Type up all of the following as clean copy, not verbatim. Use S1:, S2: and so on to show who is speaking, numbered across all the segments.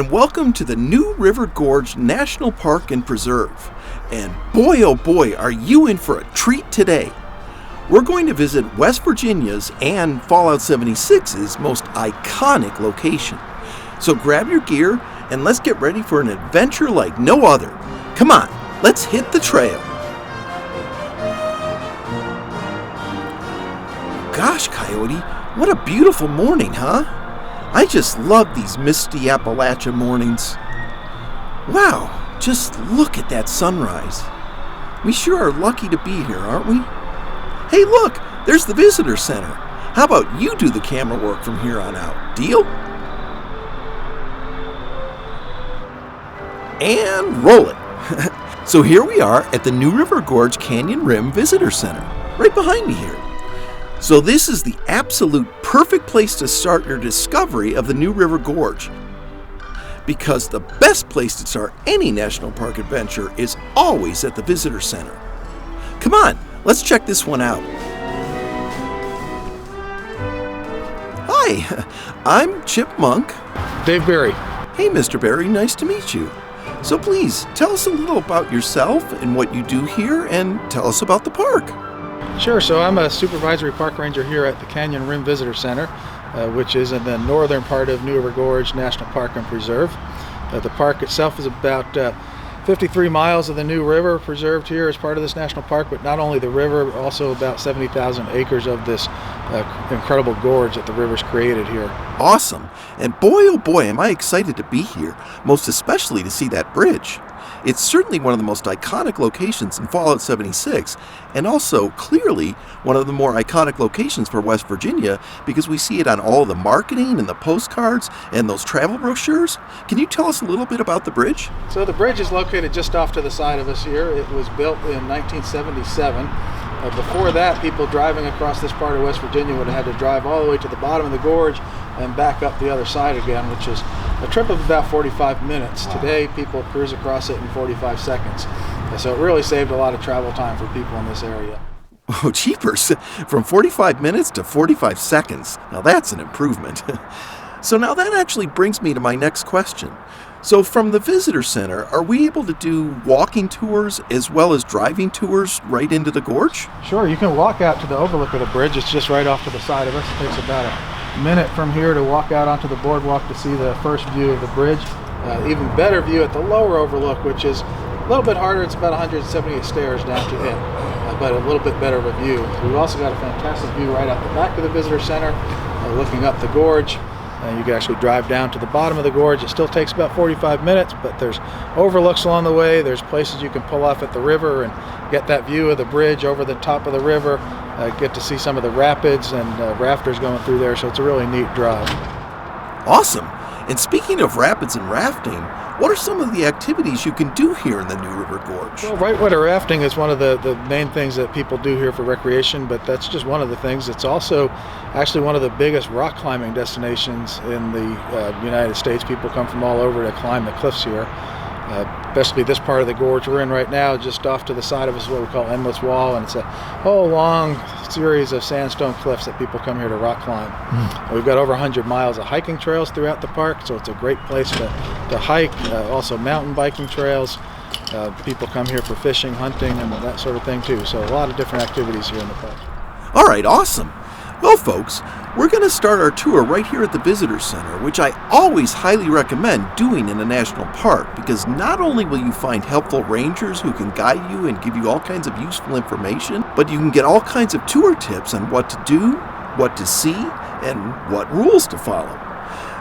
S1: and welcome to the new River Gorge National Park and Preserve. And boy, oh boy, are you in for a treat today. We're going to visit West Virginia's and Fallout 76's most iconic location. So grab your gear and let's get ready for an adventure like no other. Come on, let's hit the trail. Gosh, Coyote, what a beautiful morning, huh? I just love these misty Appalachia mornings. Wow, just look at that sunrise. We sure are lucky to be here, aren't we? Hey, look, there's the visitor center. How about you do the camera work from here on out? Deal? And roll it. So here we are at the New River Gorge Canyon Rim Visitor Center, right behind me here. So this is the absolute perfect place to start your discovery of the New River Gorge, because the best place to start any national park adventure is always at the Visitor Center. Come on, let's check this one out. Hi, I'm Chip Monk.
S2: Dave Berry.
S1: Hey, Mr. Berry, nice to meet you. So please, tell us a little about yourself and what you do here, and tell us about the park.
S2: Sure, so I'm a supervisory park ranger here at the Canyon Rim Visitor Center, which is in the northern part of New River Gorge National Park and Preserve. The park itself is about 53 miles of the New River preserved here as part of this national park, but not only the river, but also about 70,000 acres of this incredible gorge that the river's created here.
S1: Awesome. And boy, oh boy, am I excited to be here, most especially to see that bridge. It's certainly one of the most iconic locations in Fallout 76, and also clearly one of the more iconic locations for West Virginia, because we see it on all the marketing and the postcards and those travel brochures. Can you tell us a little bit about the bridge?
S2: So the bridge is located just off to the side of us here. It was built in 1977. Before that, people driving across this part of West Virginia would have had to drive all the way to the bottom of the gorge and back up the other side again, which is a trip of about 45 minutes. Wow. Today, people cruise across it in 45 seconds. So it really saved a lot of travel time for people in this area.
S1: Oh, jeepers! From 45 minutes to 45 seconds. Now that's an improvement. So now that actually brings me to my next question. So from the visitor center, are we able to do walking tours as well as driving tours right into the gorge?
S2: Sure, you can walk out to the overlook of the bridge. It's just right off to the side of us. It takes about a minute from here to walk out onto the boardwalk to see the first view of the bridge. Even better view at the lower overlook, which is a little bit harder. It's about 178 stairs down to it, but a little bit better of a view. We've also got a fantastic view right out the back of the visitor center, looking up the gorge. You can actually drive down to the bottom of the gorge. It still takes about 45 minutes, but there's overlooks along the way. There's places you can pull off at the river and get that view of the bridge over the top of the river, get to see some of the rapids and rafters going through there, so it's a really neat drive.
S1: Awesome. And speaking of rapids and rafting, what are some of the activities you can do here in the New River Gorge?
S2: Well, whitewater rafting is one of the main things that people do here for recreation, but that's just one of the things. It's also actually one of the biggest rock climbing destinations in the United States. People come from all over to climb the cliffs here, especially this part of the gorge we're in right now. Just off to the side of us is what we call Endless Wall, and it's a whole long series of sandstone cliffs that people come here to rock climb. We've got over 100 miles of hiking trails throughout the park, so it's a great place to hike. Also mountain biking trails. People come here for fishing, hunting, and that sort of thing too. So a lot of different activities here in the park.
S1: All right, awesome. Well, folks, we're going to start our tour right here at the Visitor Center, which I always highly recommend doing in a national park, because not only will you find helpful rangers who can guide you and give you all kinds of useful information, but you can get all kinds of tour tips on what to do, what to see, and what rules to follow.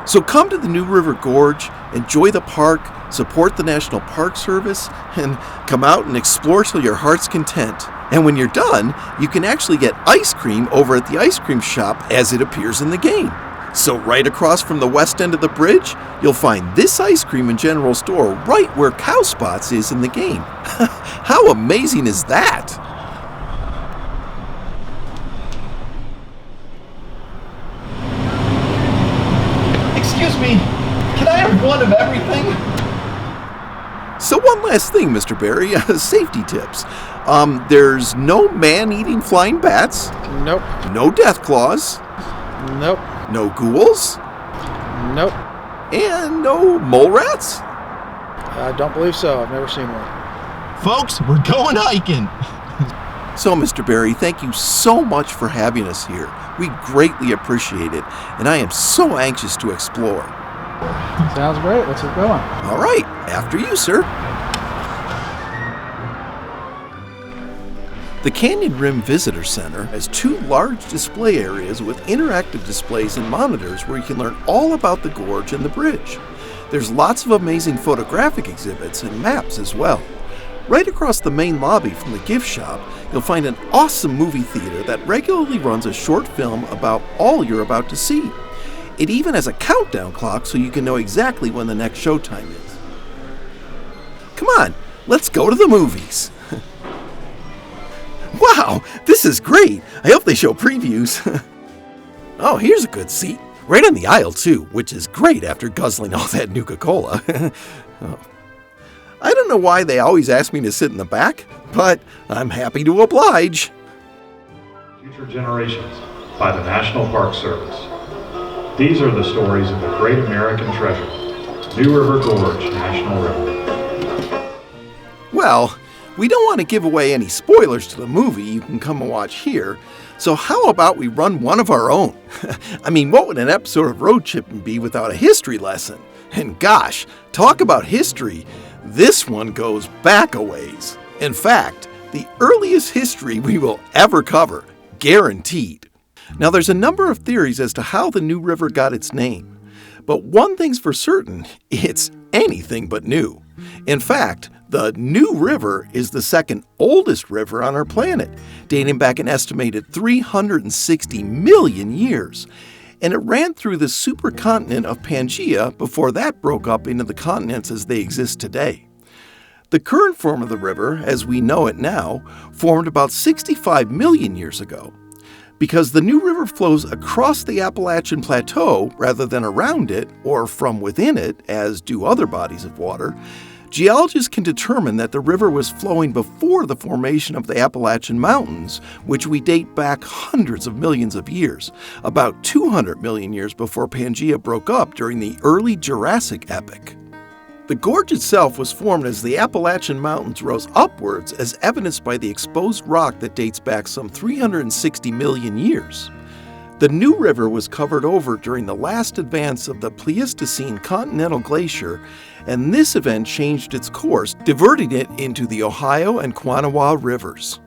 S1: So come to the New River Gorge, enjoy the park, support the National Park Service, and come out and explore till your heart's content. And when you're done, you can actually get ice cream over at the ice cream shop as it appears in the game. So right across from the west end of the bridge, you'll find this ice cream and general store right where Cow Spots is in the game. How amazing is that?
S3: Excuse me, can I have one of everything?
S1: So one last thing, Mr. Berry, safety tips. There's no man-eating flying bats.
S2: Nope.
S1: No death claws.
S2: Nope.
S1: No ghouls.
S2: Nope.
S1: And no mole rats?
S2: I don't believe so. I've never seen one.
S3: Folks, we're going hiking.
S1: So, Mr. Barry, thank you so much for having us here. We greatly appreciate it, and I am so anxious to explore.
S2: Sounds great. Let's get going.
S1: All right, after you, sir. The Canyon Rim Visitor Center has 2 large display areas with interactive displays and monitors where you can learn all about the gorge and the bridge. There's lots of amazing photographic exhibits and maps as well. Right across the main lobby from the gift shop, you'll find an awesome movie theater that regularly runs a short film about all you're about to see. It even has a countdown clock so you can know exactly when the next showtime is. Come on, let's go to the movies. Wow, this is great. I hope they show previews. Oh, here's a good seat. Right on the aisle, too, which is great after guzzling all that Nuka-Cola. Oh. I don't know why they always ask me to sit in the back, but I'm happy to oblige.
S4: Future Generations by the National Park Service. These are the stories of the great American treasure, New River Gorge National River.
S1: Well, we don't want to give away any spoilers to the movie you can come and watch here, so how about we run one of our own? I mean, what would an episode of Road Chippin' be without a history lesson? And gosh, talk about history, this one goes back a ways. In fact, the earliest history we will ever cover, guaranteed. Now, there's a number of theories as to how the New River got its name, but one thing's for certain, it's anything but new. In fact, the New River is the second oldest river on our planet, dating back an estimated 360 million years. And it ran through the supercontinent of Pangaea before that broke up into the continents as they exist today. The current form of the river, as we know it now, formed about 65 million years ago. Because the New River flows across the Appalachian Plateau rather than around it or from within it, as do other bodies of water, geologists can determine that the river was flowing before the formation of the Appalachian Mountains, which we date back hundreds of millions of years, about 200 million years before Pangaea broke up during the early Jurassic epoch. The gorge itself was formed as the Appalachian Mountains rose upwards, as evidenced by the exposed rock that dates back some 360 million years. The New River was covered over during the last advance of the Pleistocene continental glacier, and this event changed its course, diverting it into the Ohio and Kanawha rivers,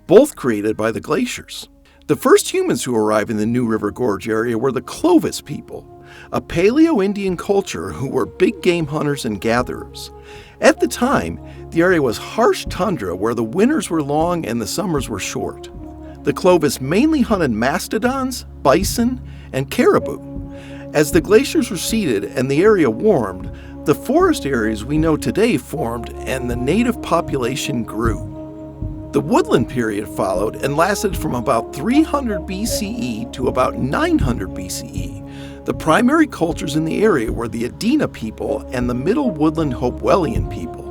S1: both created by the glaciers. The first humans who arrived in the New River Gorge area were the Clovis people, a Paleo-Indian culture who were big game hunters and gatherers. At the time, the area was harsh tundra where the winters were long and the summers were short. The Clovis mainly hunted mastodons, bison, and caribou. As the glaciers receded and the area warmed, the forest areas we know today formed and the native population grew. The woodland period followed and lasted from about 300 BCE to about 900 BCE. The primary cultures in the area were the Adena people and the Middle Woodland Hopewellian people.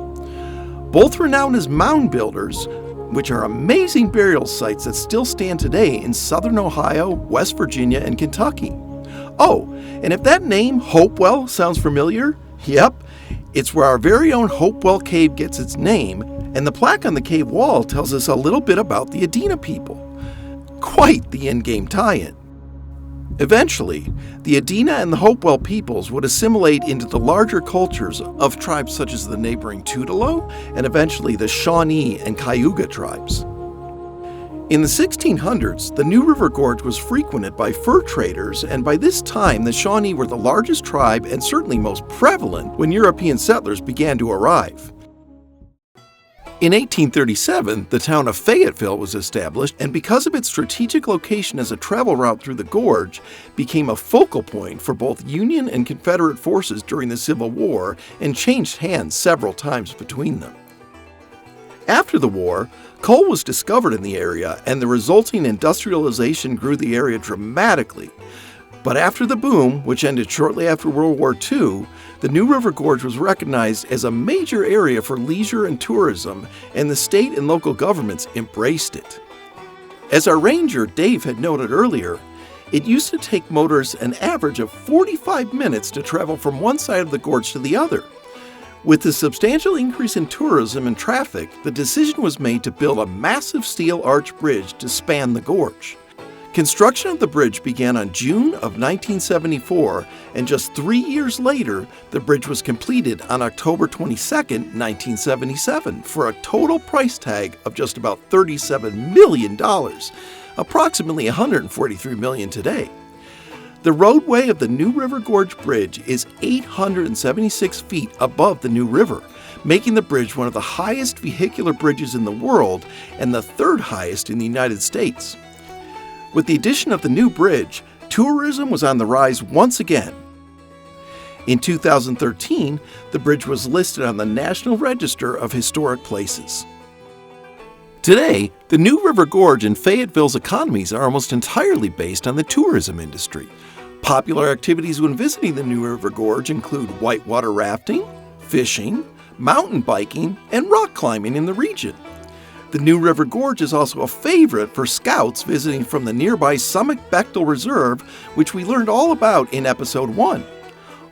S1: Both were known as mound builders, which are amazing burial sites that still stand today in southern Ohio, West Virginia, and Kentucky. Oh, and if that name, Hopewell, sounds familiar, yep, it's where our very own Hopewell Cave gets its name, and the plaque on the cave wall tells us a little bit about the Adena people. Quite the in-game tie-in. Eventually, the Adena and the Hopewell peoples would assimilate into the larger cultures of tribes such as the neighboring Tutelo and eventually the Shawnee and Cayuga tribes. In the 1600s, the New River Gorge was frequented by fur traders, and by this time the Shawnee were the largest tribe and certainly most prevalent when European settlers began to arrive. In 1837, the town of Fayetteville was established, and because of its strategic location as a travel route through the gorge, became a focal point for both Union and Confederate forces during the Civil War and changed hands several times between them. After the war, coal was discovered in the area, and the resulting industrialization grew the area dramatically. But after the boom, which ended shortly after World War II, the New River Gorge was recognized as a major area for leisure and tourism, and the state and local governments embraced it. As our ranger, Dave, had noted earlier, It used to take motorists an average of 45 minutes to travel from one side of the gorge to the other. With the substantial increase in tourism and traffic, the decision was made to build a massive steel arch bridge to span the gorge. Construction of the bridge began on June of 1974, and just 3 years later, the bridge was completed on October 22, 1977, for a total price tag of just about $37 million, approximately $143 million today. The roadway of the New River Gorge Bridge is 876 feet above the New River, making the bridge one of the highest vehicular bridges in the world and the third highest in the United States. With the addition of the new bridge, tourism was on the rise once again. In 2013, the bridge was listed on the National Register of Historic Places. Today, the New River Gorge and Fayetteville's economies are almost entirely based on the tourism industry. Popular activities when visiting the New River Gorge include whitewater rafting, fishing, mountain biking, and rock climbing in the region. The New River Gorge is also a favorite for scouts visiting from the nearby Summit Bechtel Reserve, which we learned all about in Episode 1.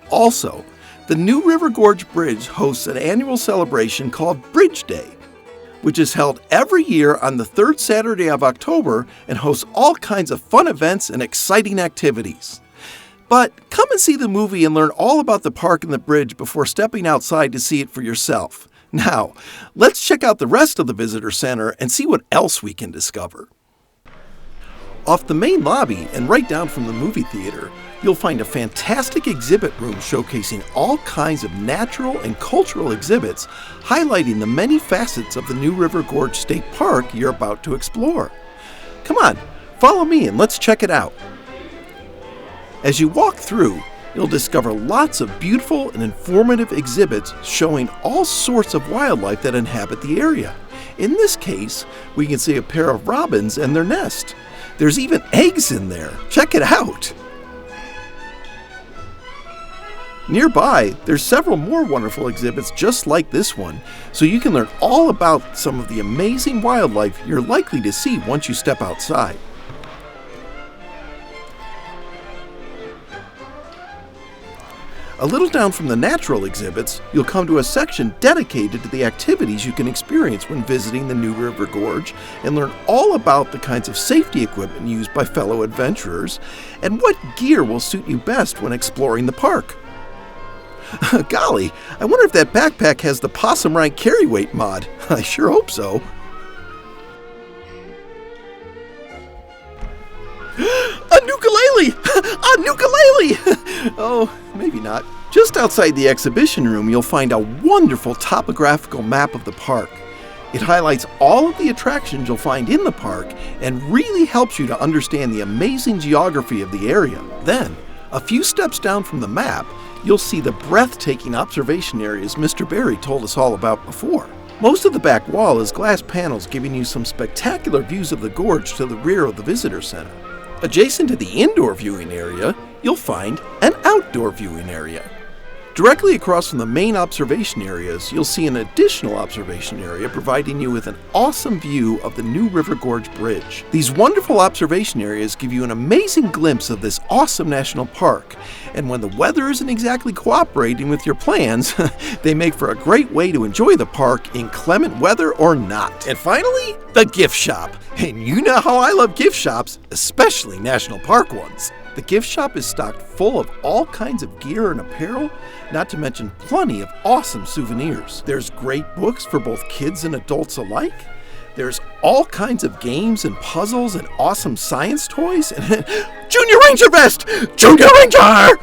S1: Also, the New River Gorge Bridge hosts an annual celebration called Bridge Day, which is held every year on the third Saturday of October and hosts all kinds of fun events and exciting activities. But come and see the movie and learn all about the park and the bridge before stepping outside to see it for yourself. Now, let's check out the rest of the visitor center and see what else we can discover. Off the main lobby and right down from the movie theater, you'll find a fantastic exhibit room showcasing all kinds of natural and cultural exhibits, highlighting the many facets of the New River Gorge State Park you're about to explore. Come on, follow me and let's check it out. As you walk through, you'll discover lots of beautiful and informative exhibits showing all sorts of wildlife that inhabit the area. In this case, we can see a pair of robins and their nest. There's even eggs in there. Check it out. Nearby, there's several more wonderful exhibits just like this one, so you can learn all about some of the amazing wildlife you're likely to see once you step outside. A little down from the natural exhibits, you'll come to a section dedicated to the activities you can experience when visiting the New River Gorge and learn all about the kinds of safety equipment used by fellow adventurers and what gear will suit you best when exploring the park. Golly, I wonder if that backpack has the possum rank carry weight mod. I sure hope so. A ukulele! A ukulele! Oh, maybe not. Just outside the exhibition room, you'll find a wonderful topographical map of the park. It highlights all of the attractions you'll find in the park and really helps you to understand the amazing geography of the area. Then, a few steps down from the map, you'll see the breathtaking observation areas Mr. Barry told us all about before. Most of the back wall is glass panels giving you some spectacular views of the gorge to the rear of the visitor center. Adjacent to the indoor viewing area, you'll find an outdoor viewing area. Directly across from the main observation areas, you'll see an additional observation area providing you with an awesome view of the New River Gorge Bridge. These wonderful observation areas give you an amazing glimpse of this awesome national park, and when the weather isn't exactly cooperating with your plans, they make for a great way to enjoy the park in clement weather or not. And finally, the gift shop. And you know how I love gift shops, especially national park ones. The gift shop is stocked full of all kinds of gear and apparel, not to mention plenty of awesome souvenirs. There's great books for both kids and adults alike. There's all kinds of games and puzzles and awesome science toys. And Junior Ranger vest! Junior Ranger!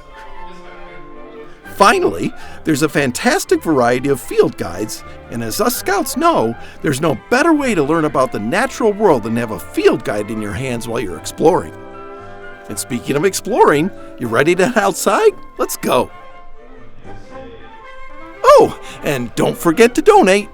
S1: Finally, there's a fantastic variety of field guides, and as us scouts know, there's no better way to learn about the natural world than to have a field guide in your hands while you're exploring. And speaking of exploring, you ready to head outside? Let's go. Oh, and don't forget to donate.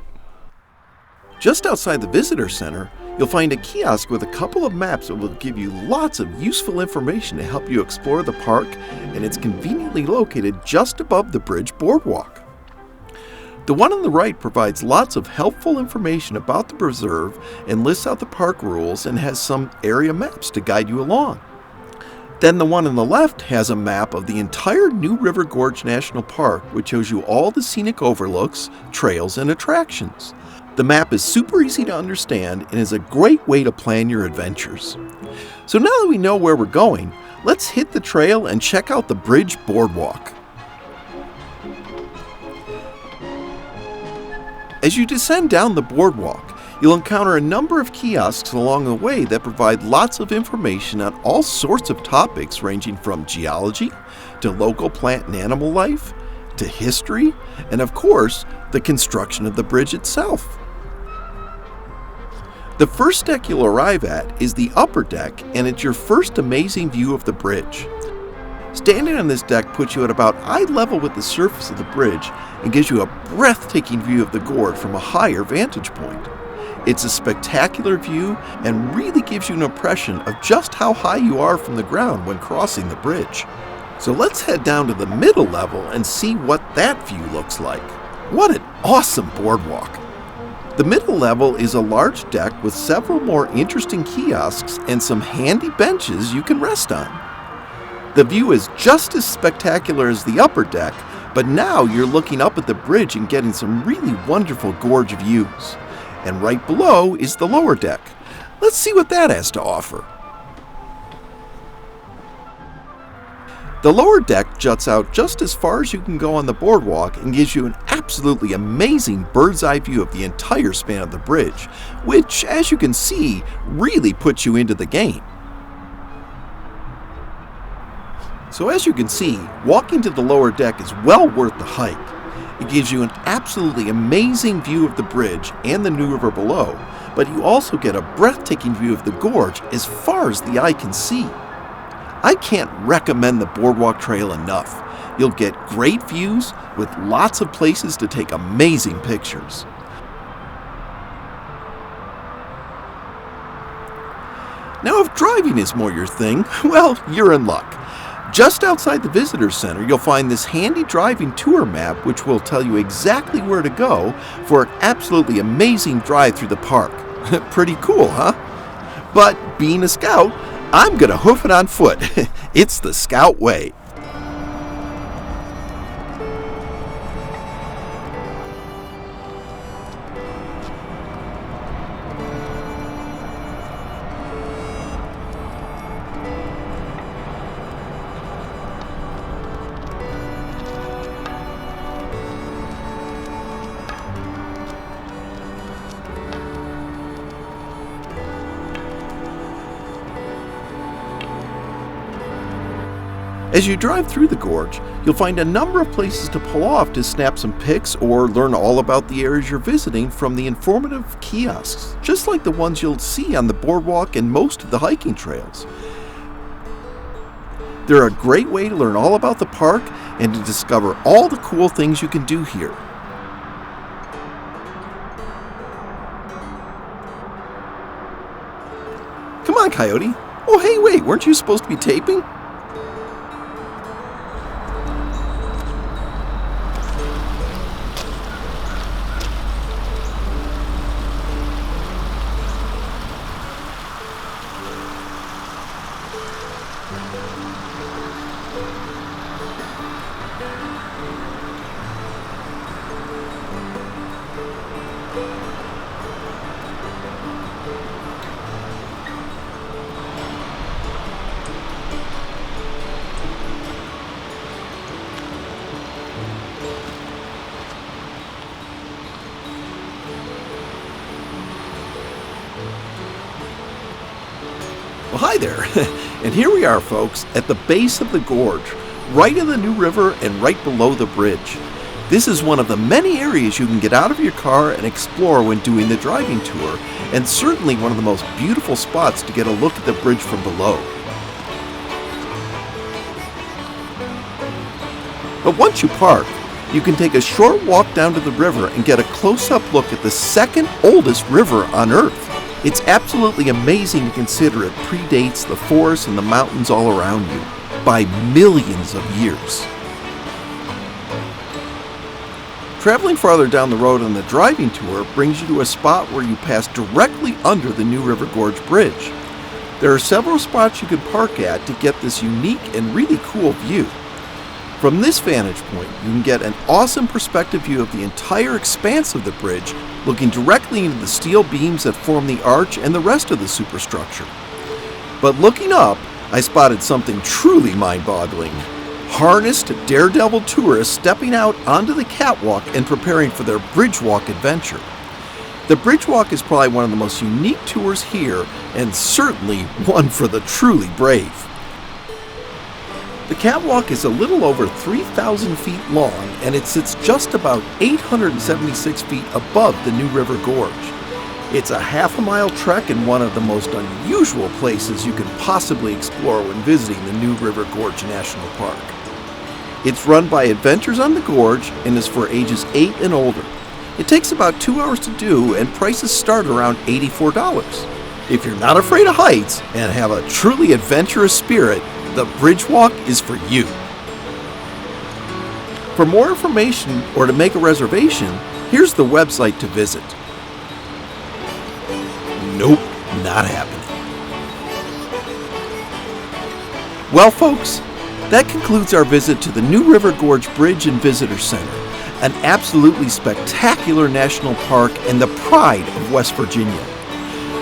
S1: Just outside the visitor center, you'll find a kiosk with a couple of maps that will give you lots of useful information to help you explore the park, and it's conveniently located just above the bridge boardwalk. The one on the right provides lots of helpful information about the preserve and lists out the park rules and has some area maps to guide you along. Then the one on the left has a map of the entire New River Gorge National Park, which shows you all the scenic overlooks, trails, and attractions. The map is super easy to understand and is a great way to plan your adventures. So now that we know where we're going, let's hit the trail and check out the Bridge Boardwalk. As you descend down the boardwalk, you'll encounter a number of kiosks along the way that provide lots of information on all sorts of topics ranging from geology to local plant and animal life to history and, of course, the construction of the bridge itself. The first deck you'll arrive at is the upper deck, and it's your first amazing view of the bridge. Standing on this deck puts you at about eye level with the surface of the bridge and gives you a breathtaking view of the gorge from a higher vantage point. It's a spectacular view and really gives you an impression of just how high you are from the ground when crossing the bridge. So let's head down to the middle level and see what that view looks like. What an awesome boardwalk! The middle level is a large deck with several more interesting kiosks and some handy benches you can rest on. The view is just as spectacular as the upper deck, but now you're looking up at the bridge and getting some really wonderful gorge views. And right below is the lower deck. Let's see what that has to offer. The lower deck juts out just as far as you can go on the boardwalk and gives you an absolutely amazing bird's eye view of the entire span of the bridge, which, as you can see, really puts you into the game. So as you can see, walking to the lower deck is well worth the hike. It gives you an absolutely amazing view of the bridge and the New River below, but you also get a breathtaking view of the gorge as far as the eye can see. I can't recommend the boardwalk trail enough. You'll get great views with lots of places to take amazing pictures. Now, if driving is more your thing, well, you're in luck. Just outside the Visitor Center, you'll find this handy driving tour map which will tell you exactly where to go for an absolutely amazing drive through the park. Pretty cool, huh? But being a scout, I'm gonna hoof it on foot. It's the Scout way. As you drive through the gorge, you'll find a number of places to pull off to snap some pics or learn all about the areas you're visiting from the informative kiosks, just like the ones you'll see on the boardwalk and most of the hiking trails. They're a great way to learn all about the park and to discover all the cool things you can do here. Come on, Coyote. Oh, hey, wait, weren't you supposed to be taping? Well, hi there, and here we are, folks, at the base of the gorge, right in the New River and right below the bridge. This is one of the many areas you can get out of your car and explore when doing the driving tour, and certainly one of the most beautiful spots to get a look at the bridge from below. But once you park, you can take a short walk down to the river and get a close-up look at the second oldest river on Earth. It's absolutely amazing to consider it predates the forests and the mountains all around you by millions of years. Traveling farther down the road on the driving tour brings you to a spot where you pass directly under the New River Gorge Bridge. There are several spots you can park at to get this unique and really cool view. From this vantage point, you can get an awesome perspective view of the entire expanse of the bridge, looking directly into the steel beams that form the arch and the rest of the superstructure. But looking up, I spotted something truly mind-boggling. Harnessed daredevil tourists stepping out onto the catwalk and preparing for their bridge walk adventure. The bridge walk is probably one of the most unique tours here, and certainly one for the truly brave. The catwalk is a little over 3,000 feet long, and it sits just about 876 feet above the New River Gorge. It's a half-a-mile trek in one of the most unusual places you can possibly explore when visiting the New River Gorge National Park. It's run by Adventures on the Gorge and is for ages 8 and older. It takes about 2 hours to do, and prices start around $84. If you're not afraid of heights and have a truly adventurous spirit, the bridge walk is for you. For more information or to make a reservation, here's the website to visit. Nope, not happening. Well, folks, that concludes our visit to the New River Gorge Bridge and Visitor Center, an absolutely spectacular national park and the pride of West Virginia.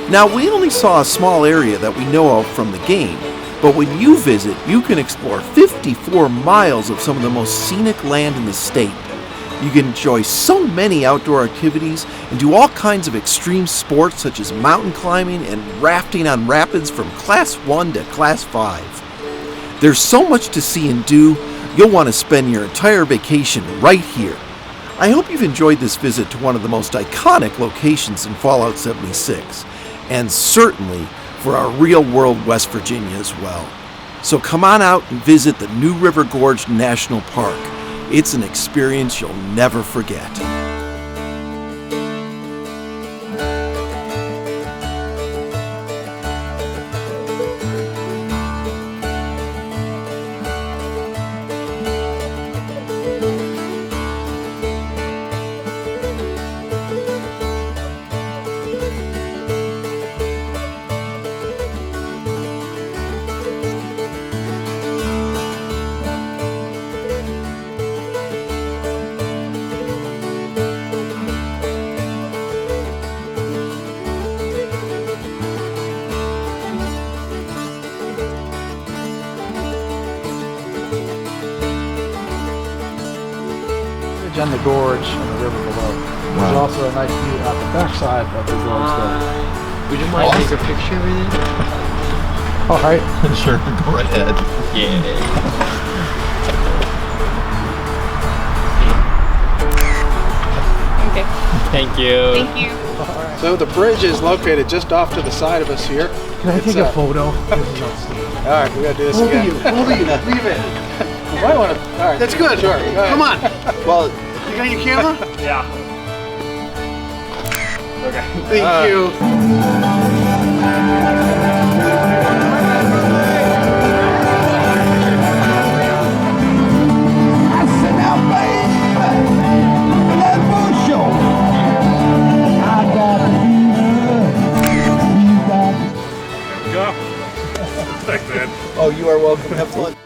S1: Now, we only saw a small area that we know of from the game, but when you visit, you can explore 54 miles of some of the most scenic land in the state. You can enjoy so many outdoor activities and do all kinds of extreme sports such as mountain climbing and rafting on rapids from Class 1 to Class 5. There's so much to see and do, you'll want to spend your entire vacation right here. I hope you've enjoyed this visit to one of the most iconic locations in Fallout 76, and certainly for our real-world West Virginia as well. So come on out and visit the New River Gorge National Park. It's an experience you'll never forget.
S2: On the gorge and the river below. There's also a nice view out the backside of the gorge there.
S5: Would you mind taking a picture of it?
S2: All right.
S3: Sure, go right ahead.
S5: Yeah.
S6: Okay.
S5: Thank you.
S6: Thank you.
S2: So the bridge is located just off to the side of us here.
S7: Can I take a photo? This is outstanding.
S2: All right, we gotta do this
S7: Over
S2: again.
S7: you, leave it.
S2: You might want to. All right.
S7: That's good.
S2: Sure. Go ahead.
S7: Come on. Well, you got your camera?
S5: Yeah. Okay.
S7: Thank you.
S4: Go. Thanks, man.
S3: Oh, you are welcome. Have fun.